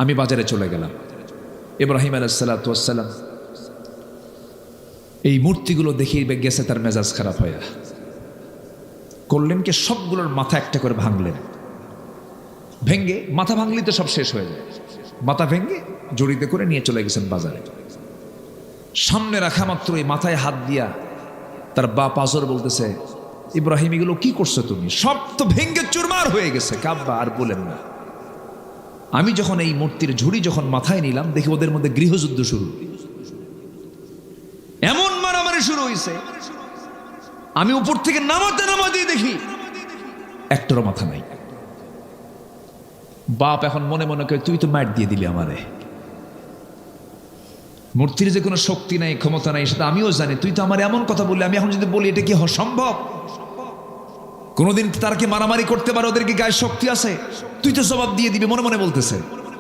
আমি বাজারে চলে গেলাম। ইব্রাহিম আলাইহিস সালাতু ওয়াস সালাম এই মূর্তিগুলো দেখে গেছে তার মেজাজ খারাপ হয়ে, করলেন কি সবগুলোর মাথা একটা করে ভাঙলেন। ভেঙ্গে মাথা ভাঙলেই তো সব শেষ হয়ে যায়, মাথা ভেঙ্গে জড়িতে করে নিয়ে চলে গেছেন বাজারে। সামনে রাখা মাত্র এই মাথায় হাত দিয়া তার বাপ আজর বলতেছে, ইব্রাহিম এগুলো কি করছো তুমি? সব তো ভেঙ্গে চুরমার হয়ে গেছে। কাব্বা আর বলেন না, আমি যখন এই মূর্তির ঝুড়ি যখন মাথায় নিলাম দেখি ওদের মধ্যে গৃহযুদ্ধ শুরু, এমন মারামারি শুরু হয়েছে। আমি উপর থেকে নামাতে দেখি একটারও মাথা নাই। বাপ এখন মনে মনে করে, তুই তো মার দিয়ে দিলি আমারে, মূর্তির যে কোনো শক্তি নাই ক্ষমতা নাই সেটা আমিও জানি, তুই তো আমার এমন কথা বললি, আমি এখন যদি বলি এটা কি সম্ভব? কোনোদিন তারা কি মারামারি করতে পারে? ওদের কি গায়ে শক্তি আছে? তুই তো জবাব দিয়ে দিবি মনে মনে বলতেছে,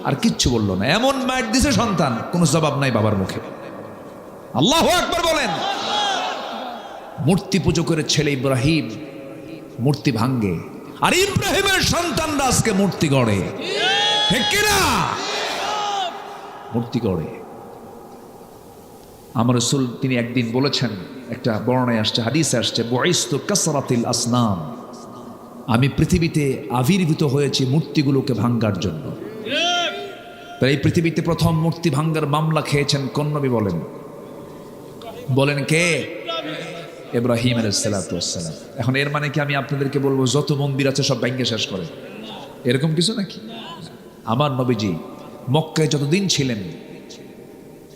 আর কিচ্ছু বললো না। এমন মার দিছে সন্তান, কোনো জবাব নাই বাবার মুখে। আল্লাহু আকবার বলেন। মূর্তি পুজো করে ছেলে ইব্রাহিম মূর্তি ভাঙ্গে, আর ইব্রাহিমের সন্তানরা আজকে মূর্তি গড়ে, ঠিক কিনা? মূর্তি গড়ে। আমার রাসূল তিনি একদিন বলেছেন, একটা বর্ণনায় আসছে, হাদিসে আসছে, বুইসতু কাসরাতিল আসনাম, আমি পৃথিবীতে আবির্ভূত হয়েছি মূর্তিগুলোকে ভাঙ্গার জন্য। তাই এই পৃথিবীতে প্রথম মূর্তি ভাঙ্গার মামলা খেয়েছেন কোন নবী বলেন? বলেন কে? ইব্রাহিম আলাইহিস সালাতু ওয়াস সালাম। এখন এর মানে কি আমি আপনাদেরকে বলবো যত মন্দির আছে সব ভেঙে শেষ করে, এরকম কিছু নাকি? আমার নবীজি মক্কায় যতদিন ছিলেন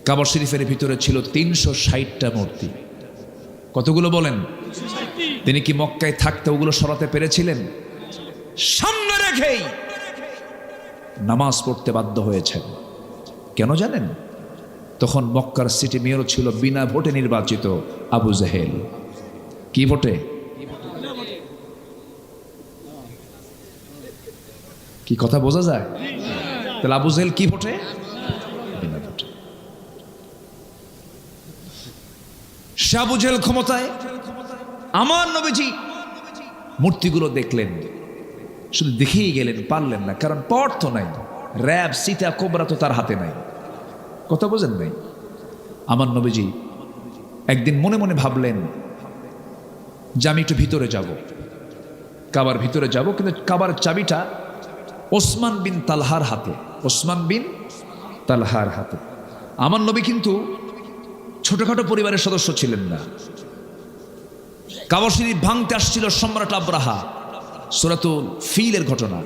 কাবা শরীফের ভিতরে ছিল 360টা মূর্তি। কতগুলো বলেন? তিনি কি মক্কায় থাকতে ওগুলো সরাতে পেরেছিলেন? সামনে রেখেই নামাজ পড়তে বাধ্য হয়েছেন। কেন জানেন? তখন মক্কার সিটি মেয়র ছিল বিনা ভোটে নির্বাচিত আবু জেহেল। কি ভোটে? কি কথা বোঝা যায়? তাহলে আবু জেহেল কি ভোটে? বিনা ভোটে। সে আবু জেহেল ক্ষমতায়। আমার নবীজি মূর্তিগুলো দেখলেন, শুধু দেখেই গেলেন, পারলেন না, কারণ পথ তো নাই, র্যাব সীতা কোবরা তো তার হাতে নাই। কথা বোঝেন নাই? আমার নবীজি একদিন মনে মনে ভাবলেন যে আমি একটু ভিতরে যাব, কাবার ভিতরে যাব, কিন্তু কাবার চাবিটা ওসমান বিন তালহার হাতে। ওসমান বিন তালহার হাতে। আমার নবী কিন্তু ছোটখাটো পরিবারের সদস্য ছিলেন না। কাবা শরীফ ভাঙতে আসছিল সম্রাট আব্রাহা, সূরাতুল ফিলের ঘটনা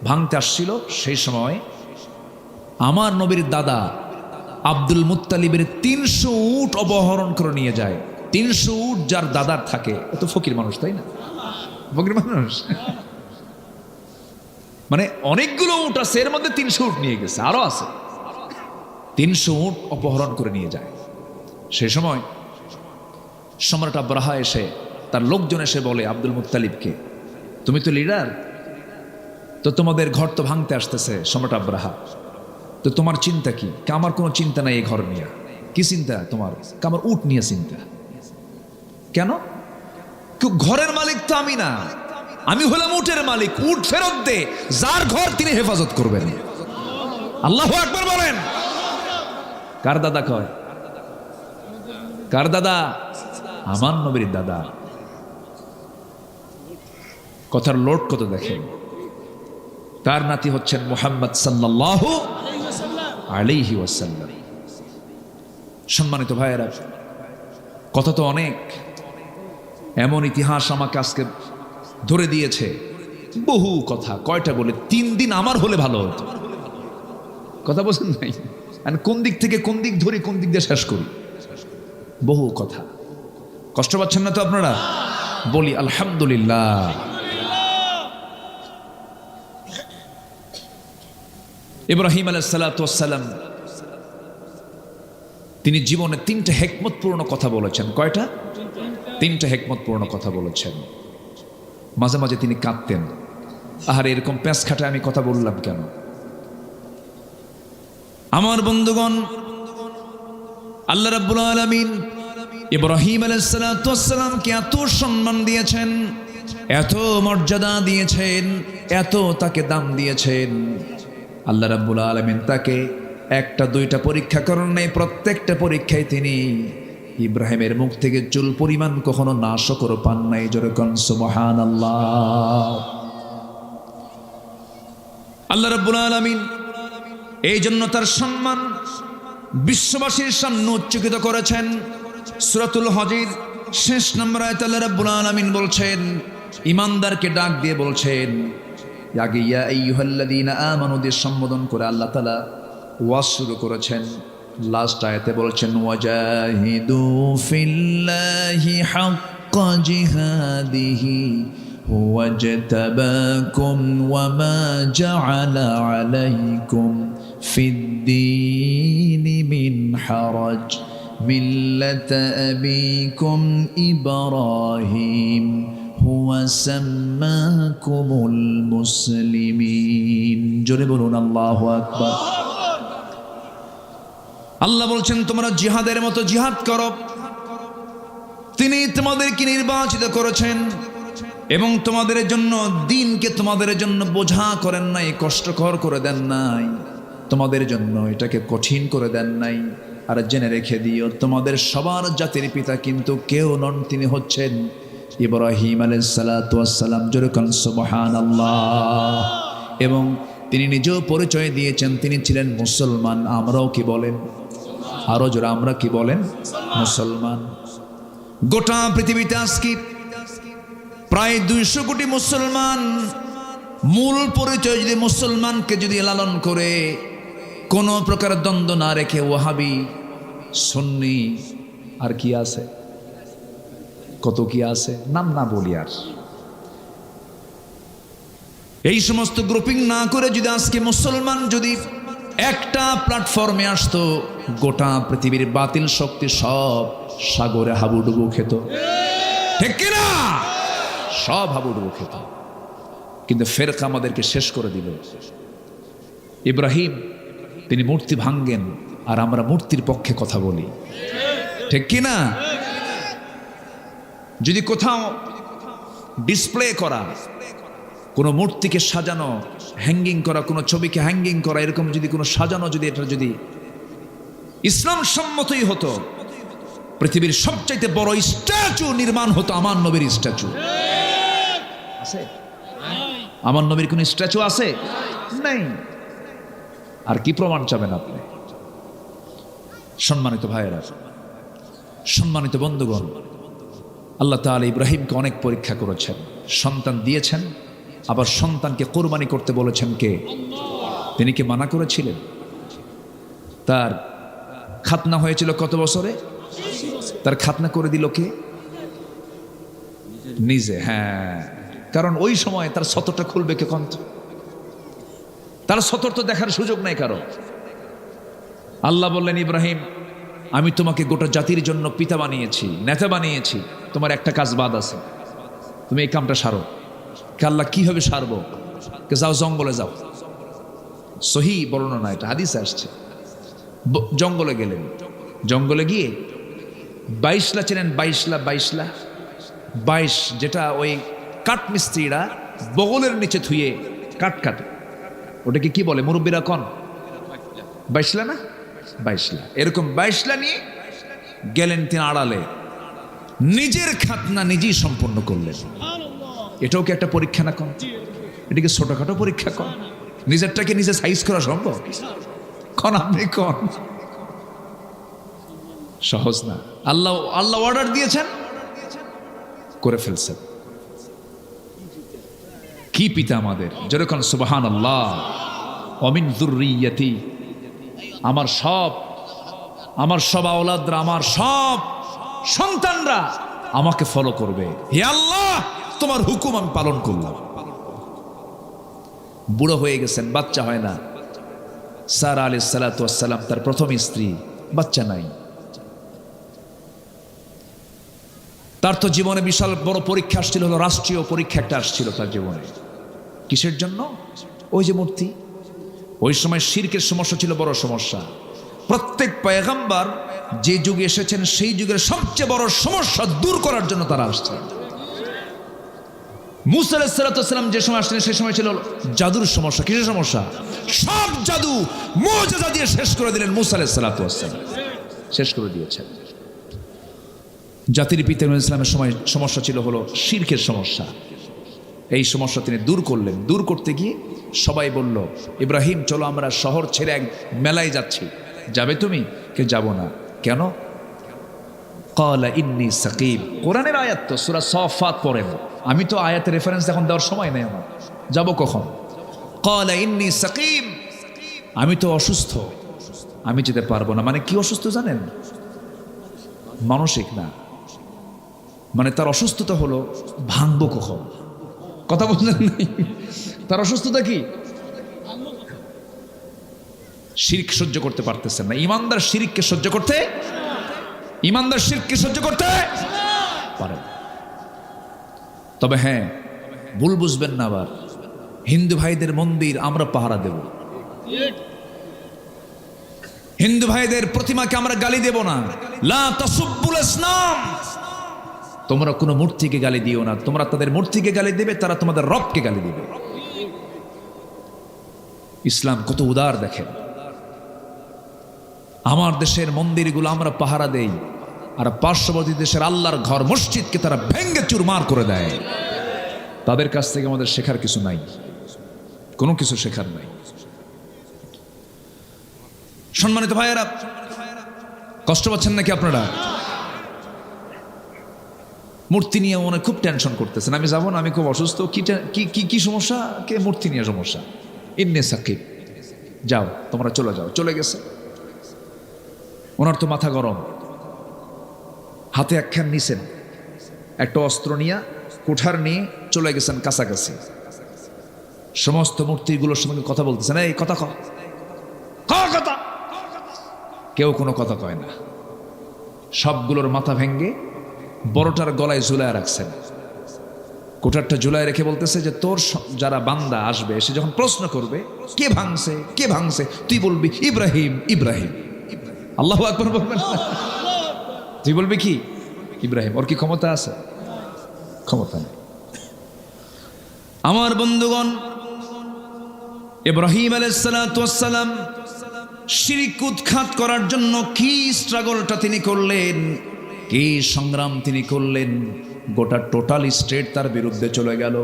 ভাঙতে আসছিল। সেই সময় আমার নবীর দাদা আব্দুল মুত্তালিবের 300 উট অপহরণ করে নিয়ে যায়। 300 উট যার দাদার থাকে, এত ফকির মানুষ, তাই না? ফকির মানুষ মানে অনেকগুলো উট আছে, এর মধ্যে 300 উট নিয়ে গেছে, আরো আছে। 300 উট অপহরণ করে নিয়ে যায়। সেই সময় সম্রাট আব্রাহা এসে, তার লোকজন এসে বলে আব্দুল মুত্তালিবকে, তুমি তো লিডার, তো তোমাদের ঘর তো ভাঙতে আসতেছে সম্রাট আব্রাহা, তো তোমার চিন্তা কি? আমার কোনো চিন্তা নাই এই ঘর নিয়ে। কি চিন্তা তোমার? আমার উট নিয়ে চিন্তা। কেন? ঘরের মালিক তো আমি না, আমি হলাম উটের মালিক। উট ফেরত দে, যার ঘর তিনি হেফাজত করবেন। আল্লাহু আকবার বলেন। কার দাদা কয়? কার দাদা? আমার নবীর দাদা। কথার লোট কত দেখেন। তার নাতি হচ্ছেন মুহাম্মদ সাল্লাল্লাহু আলাইহি ওয়াসাল্লাম। সম্মানিত ভাইয়েরা, কথা তো অনেক, এমন ইতিহাস আমাকে আজকে ধরে দিয়েছে, বহু কথা। কয়টা বলে? 3 দিন আমার হলে ভালো হতো। কথা বোঝেন নাই? কোন দিক থেকে কোন দিক ধরি, কোন দিক দিয়ে শেষ করি, বহু কথা। কষ্ট পাচ্ছেন না তো আপনারা? বলি আলহামদুলিল্লাহ। ইব্রাহিম আলাইহিস সালাতু ওয়াস সালাম তিনি জীবনে 3টে হিকমতপূর্ণ কথা বলেছেন। কয়টা? 3টে হিকমতপূর্ণ কথা বলেছেন। মাঝে মাঝে তিনি কাঁদতেন, আহারে এরকম প্যাঁচ খাটায় আমি কথা বললাম কেন? আমার বন্ধুগণ, আল্লাহ রাব্বুল আলামিন ইব্রাহিম আলাইহিস সালাতু ওয়াস সালামকে এত সম্মান দিয়েছেন, এত মর্যাদা দিয়েছেন, এত তাকে দাম দিয়েছেন, আল্লাহ রাব্বুল আলামিন তাকে একটা দুইটা পরীক্ষা করেন নাই, প্রত্যেকটা পরীক্ষায় তিনি ইব্রাহিমের মুখ থেকে চুল পরিমাণ কখনো নাশকর পান নাই। জোরে কোন সুবহানাল্লাহ। আল্লাহ রাব্বুল আলামিন এই জন্য তার সম্মান বিশ্ববাসীর সামনে উচ্চকিত করেছেন। সূরাতুল হজের শেষ নম্বর আয়াতে আল্লাহ রাব্বুল আলামিন বলছেন, ঈমানদারকে ডাক দিয়ে বলছেন, আগে ইয়া আইয়ুহাল্লাযীনা আমানু দিয়ে সম্বোধন করে আল্লাহ তাআলা ওয়াজ শুরু করেছেন। লাস্ট আয়াতে বলছেন, ওয়াজাহিদু ফিল্লাহি হাক্কা জিহাদিহি হুয়া জাতাবাকুম ওয়া মা জাআলা আলাইকুম ফিদ্দীনি মিন হারাজ মিল্লাতা আবিকুম ইব্রাহিম হুয়া সাম্মাকুমুল মুসলিমিন। জোরে বলুন আল্লাহু আকবার। আল্লাহ বলছেন, তোমরা জিহাদের মতো জিহাদ করো। তিনি তোমাদেরকে নির্বাচিত করেছেন এবং তোমাদের জন্য দ্বীনকে তোমাদের জন্য বোঝা করেন নাই, কষ্টকর করে দেন নাই, তোমাদের জন্য এটাকে কঠিন করে দেন নাই। আর জেনে রেখে দিও, তোমাদের সবার জাতির পিতা কিন্তু কেউ নন, তিনি হচ্ছেন ইব্রাহিম আলাইহিস সালাতু ওয়াস সালাম। জোরে কোন সুবহানাল্লাহ। এবং তিনি নিজেও পরিচয় দিয়েছেন তিনি ছিলেন মুসলমান। আমরাও কি বলেন? আরো জোরে আমরা কি বলেন? মুসলমান। গোটা পৃথিবীতে আজকে প্রায় 200 কোটি মুসলমান। মূল পরিচয় যদি মুসলমানকে যদি লালন করে, কোনো প্রকার দ্বন্দ্ব না রেখে, ওয়াহাবি সুন্নি আর কি আছে, কত কি আছে, নাম না বলি আর, এই সমস্ত গ্রুপিং না করে যদি আজকে মুসলমান যদি একটা প্ল্যাটফর্মে আসতো, গোটা পৃথিবীর বাতিল শক্তি সব সাগরে হাবুডুবু খেত। ঠিক কিনা? সব হাবুডুবু খেত। কিন্তু ফেরকা আমাদেরকে শেষ করে দিল। ইব্রাহিম তিনি মূর্তি ভাঙ্গেন আর আমরা মূর্তির পক্ষে কথা বলি। ঠিক কিনা? যদি কোথাও ডিসপ্লে করা, কোনো মূর্তিকে সাজানো, হ্যাঙ্গিং করা, কোনো ছবিকে হ্যাঙ্গিং করা, এরকম যদি কোনো সাজানো, যদি এটা যদি ইসলাম সম্মতই হতো, পৃথিবীর সবচাইতে বড় স্ট্যাচু নির্মাণ হতো আমার নবীর স্ট্যাচু। আছে? আমার নবীর কোন স্ট্যাচু আছে? নাই। আর কি প্রমাণ চাবেন আপনি? সম্মানিত ভাইয়েরা, সম্মানিত বন্ধুগণ, আল্লাহ তাআলা ইব্রাহিমকে অনেক পরীক্ষা করেছেন, সন্তান দিয়েছেন, আবার সন্তানকে কোরবানি করতে বলেছেন কে? তিনি কি মানা করেছিলেন? তার খাতনা হয়েছিল কত বছরে? তার খাতনা করে দিল কে? নিজে। হ্যাঁ, কারণ ওই সময় তার সতরটা খুলবে কে? কন্ত তার সতর তো দেখার সুযোগ নাই কারো। আল্লাহ বললেন, ইব্রাহিম আমি তোমাকে গোটা জাতির জন্য পিতা বানিয়েছি, নেতা বানিয়েছি, তোমার একটা কাজ বাদ আছে, তুমি এই কামটা সারো। আল্লাহ কিভাবে সারবো? যাও জঙ্গলে যাও। সহি বর্ণনা না, এটা হাদিসে আসছে। জঙ্গলে গেলেন, জঙ্গলে গিয়ে 22লা চেনেন? 22 যেটা ওই কাঠ মিস্ত্রিরা বগলের নিচে থুয়ে কাঠ কাটে, ওটাকে কি বলে মুরব্বীরা? কন 22লা না? 22লা। এরকম 22লা নিয়ে গেলেন তিনি আড়ালে, নিজের খাতনা নিজেই সম্পন্ন করলেন। এটাও কি একটা পরীক্ষা না? কন এটাকে ছোটখাটো পরীক্ষা? কন নিজেরটাকে নিজে সাইজ করা সম্ভব? কন আপনি কন সহজ না। আল্লাহ অর্ডার দিয়েছেন, করে ফেলছেন। কি পিতা আমাদের! যেরকম সুবহানাল্লাহ। অমিন যুররিয়াতি, আমার সব আওলাদরা, আমার সব সন্তানরা আমাকে ফলো করবে। হে আল্লাহ, তোমার হুকুম আমি পালন করলাম। বুড়ো হয়ে গেছেন, বাচ্চা হয় না। সারা আলাইহিস সালাতু ওয়াস সালাম তার প্রথম স্ত্রী, বাচ্চা নাই। তার তো জীবনে বিশাল বড় পরীক্ষা আসছিল, হলো রাষ্ট্রীয় পরীক্ষা একটা আসছিল তার জীবনে। কিসের জন্য? ওই যে মূর্তি। ওই সময় শিরকের সমস্যা ছিল বড় সমস্যা। প্রত্যেক পয়গম্বর যে যুগে এসেছেন সেই যুগের সবচেয়ে বড় সমস্যা দূর করার জন্য তারা আসছেন। মুসা আলাইহিস সালাম যে সময় আসলেন সেই সময় ছিল জাদুর সমস্যা। কিসের সমস্যা? সব জাদু মুজিজা দিয়ে শেষ করে দিলেন মুসা আলাইহিস সালাম, শেষ করে দিয়েছেন। জাতির পিতা নূহ ইসলামের সময় সমস্যা ছিল হলো শিরকের সমস্যা। এই সমস্যা তিনি দূর করলেন। দূর করতে গিয়ে সবাই বলল, ইব্রাহিম চলো আমরা শহর ছেড়ে এক মেলায় যাচ্ছি, যাবে তুমি? কে যাব না। কেন? ক্বালা ইন্নী সাকিম। কোরআনের আয়াত তো, সূরা সাফাত পড়েন। আমি তো আয়াতের রেফারেন্স এখন দেওয়ার সময় নেই আমার, যাব কখন? ক্বালা ইন্নী সাকিম, আমি তো অসুস্থ, আমি যেতে পারবো না। মানে কি অসুস্থ জানেন? মানসিক না, মানে তার অসুস্থতা হলো ভাঙবো কখন। কথা বললেন নাই? তার অসুস্থতা কি? শিরক সহ্য করতে পারতেছেন না। ইমানদার শিরককে সহ্য করতে, ইমানদার শিরককে সহ্য করতে পারে। তবে হ্যাঁ, ভুল বুঝবেন না আবার, হিন্দু ভাইদের মন্দির আমরা পাহারা দেব, হিন্দু ভাইদের প্রতিমাকে আমরা গালি দেব না। লা তাসুব্বুল আসনাম, তোমরা কোনো মূর্তিকে গালি দিও না। তোমরা তাদের মূর্তিকে গালি দেবে, তারা তোমাদের রবকে গালি দেবে। ইসলাম কত উদার দেখেন। আমার দেশের মন্দিরগুলো আমরা পাহারা দেই, আর পার্শ্ববর্তী দেশের আল্লাহর ঘর মসজিদকে তারা ভেঙ্গে চুরমার করে দেয়। তাদের কাছ থেকে আমাদের শেখার কিছু নাই, কোনো কিছু শেখার নাই। সম্মানিত ভাইয়েরা, কষ্ট পাচ্ছেন নাকি আপনারা? মূর্তি নিয়ে মনে খুব টেনশন করতেছেন, আমি যাবো না, আমি খুব অসুস্থ। কি সমস্যা? কে? মূর্তি নিয়ে সমস্যা। ইন্নী সাকিব, যাও তোমরা চলে যাও। চলে গেছে। ওনার তো মাথা গরম, হাতে একখান নিছেন, একটা অস্ত্র নিয়ে, কুঠার নিয়ে চলে গেছেন কাছাকাছি। সমস্ত মূর্তিগুলোর সঙ্গে কথা বলতেছেন, এই কথা কথা। কেউ কোনো কথা কয় না। সবগুলোর মাথা ভেঙ্গে বড়টার গলায় ঝুলায় রাখছেন। কোঠারটা ঝুলায় রেখে বলতেছে যে তোর যারা বান্দা আসবে, সে যখন প্রশ্ন করবে কে ভাঙছে কে ভাঙছে, তুই বলবি ইব্রাহিম ইব্রাহিম। আল্লাহু আকবার বলবেন। তুই বলবি কি? ইব্রাহিম। ওর কি ক্ষমতা আছে? ক্ষমতা নেই। আমার বন্ধুগণ, ইব্রাহিম আলাইহিস সালাতু ওয়াস সালাম শিরক উৎখাত করার জন্য কি স্ট্রাগলটা তিনি করলেন, কি সংগ্রাম তিনি করলেন। গোটা টোটাল স্টেট তার বিরুদ্ধে চলে গেল।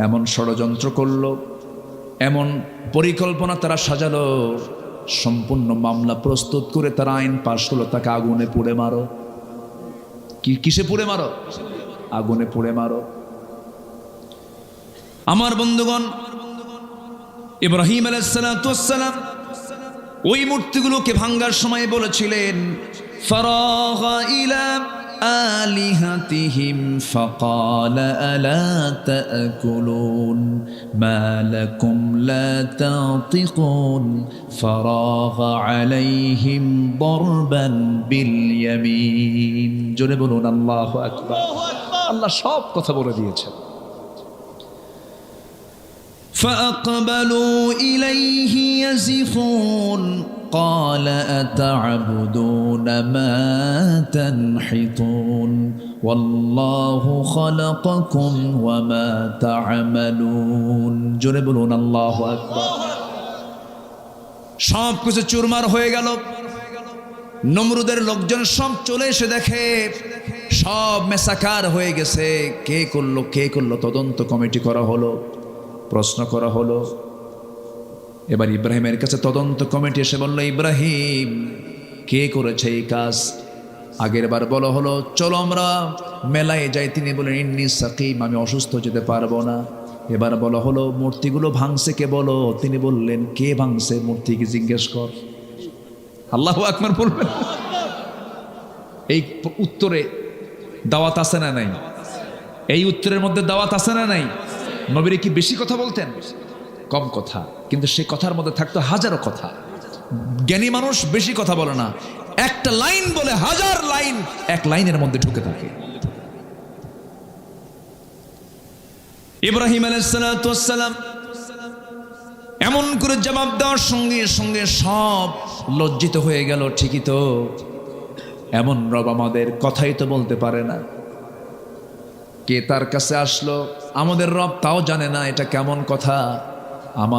এমন ষড়যন্ত্র করলো, এমন পরিকল্পনা তারা সাজালো, সম্পূর্ণ মামলা প্রস্তুত করে তারা আইন পাশ হলো, তাকে আগুনে পুড়ে মারো। কিসে পুড়ে মারো? আগুনে পুড়ে মারো। আমার বন্ধুগণ, ইব্রাহিম আলাইহিস সালাতু ওয়াস সালাম ওই মূর্তিগুলোকে ভাঙ্গার সময় বলেছিলেন, ফারাগা ইলা আলিহাতিহিম ফাকালা আলা তাকুলুন মা লাকুম লা তাতিকুন ফারাগা আলাইহিম দারবান বিল ইয়ামিন। জোরে বলুন আল্লাহু আকবার। আল্লাহ সব কথা বলে দিয়েছেন। فأقبلوا إليه يزفون قال أتعبدون ما تنحتون والله خلقكم وما تعملون। জোরে বলুন আল্লাহু আকবার। সব কিছু চুরমার হয়ে গেল। নমরুদের লোকজন সব চলে এসে দেখে সব মেসাকার হয়ে গেছে। কে করলো তদন্ত কমিটি করা হলো, প্রশ্ন করা হলো। এবার ইব্রাহিমের কাছে তদন্ত কমিটি এসে বলল, ইব্রাহিম কে করেছে এই কাজ? আগের বার বলা হলো চলো আমরা মেলায় যাই, তিনি বলেন ইন্নী সাকিম, আমি অসুস্থ, যেতে পারবো না। এবার বলা হলো মূর্তিগুলো ভাঙছে কে বলো, তিনি বললেন কে ভাঙছে মূর্তিকে জিজ্ঞেস কর। আল্লাহু আকবার বলবেন। এই উত্তরে দাওয়াত আছে না নাই? এই উত্তরের মধ্যে দাওয়াত আছে না নাই? নবীরে কি বেশি কথা বলতেন? কম কথা, কিন্তু সেই কথার মধ্যে থাকতো হাজারো কথা। জ্ঞানী মানুষ বেশি কথা বলে না, একটা লাইন বলে হাজার লাইন এক লাইনের মধ্যে ঢুকে থাকে। ইব্রাহিম আলাইহিস সালাতু ওয়াস সালাম এমন করে জবাব দেওয়ার সঙ্গে সঙ্গে সব লজ্জিত হয়ে গেল। ঠিকই তো, এমন রব আমাদের কথাই তো বলতে পারে না। কে তার কাছে আসলো, আমাদের রব তাও জানে না এটা কেমন কথা। আমার